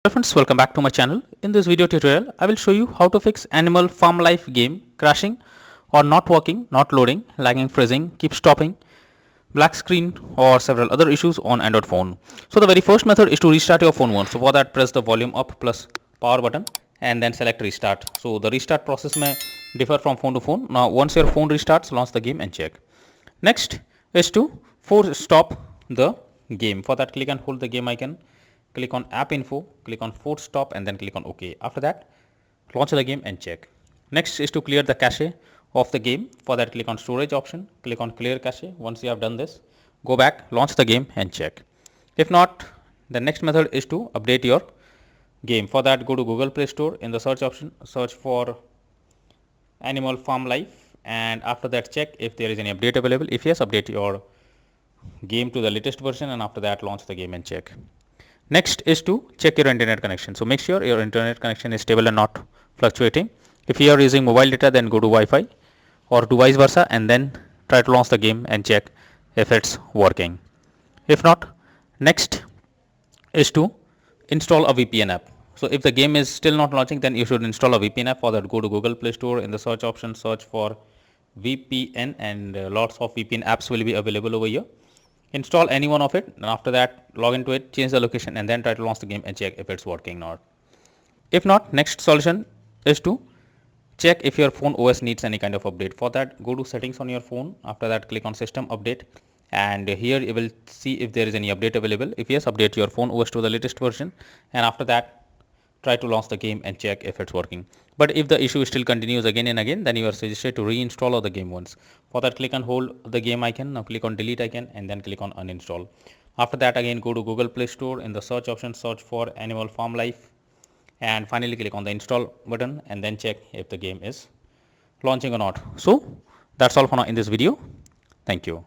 Hello friends, welcome back to my channel. In this video tutorial, I will show you how to fix Animal Farm Life game crashing or not working, not loading, lagging, freezing, keep stopping, black screen or several other issues on Android phone. So the very first method is to restart your phone once. So for that press the volume up plus power button and then select restart. So the restart process may differ from phone to phone. Now once your phone restarts, launch the game and check. Next is to force stop the game. For that click and hold the game icon, click on app info, click on force stop and then click on OK. After that launch the game and check. Next is to clear the cache of the game. For that click on storage option, click on clear cache. Once you have done this, go back, launch the game and check. If not, the next method is to update your game. For that go to Google Play Store, in the search option search for Animal Farm Life and after that check if there is any update available. If yes, update your game to the latest version and after that launch the game and check. Next is to check your internet connection. So make sure your internet connection is stable and not fluctuating. If you are using mobile data, then go to Wi-Fi or do vice versa and then try to launch the game and check if it's working. If not, next is to install a VPN app. So if the game is still not launching, then you should install a VPN app. For that go to Google Play Store, in the search option search for VPN and lots of VPN apps will be available over here. Install any one of it and after that log into it, change the location and then try to launch the game and check if it's working or not. If not, next solution is to check if your phone OS needs any kind of update. For that go to settings on your phone, after that click on system update and here you will see if there is any update available. If yes, update your phone OS to the latest version and after that try to launch the game and check if it's working. But if the issue still continues again and again, then you are suggested to reinstall the game once. For that click and hold the game icon, now click on delete icon and then click on uninstall. After that again go to Google Play Store, in the search option search for Animal Farm Life and finally click on the install button and then check if the game is launching or not. So that's all for now in this video. Thank you.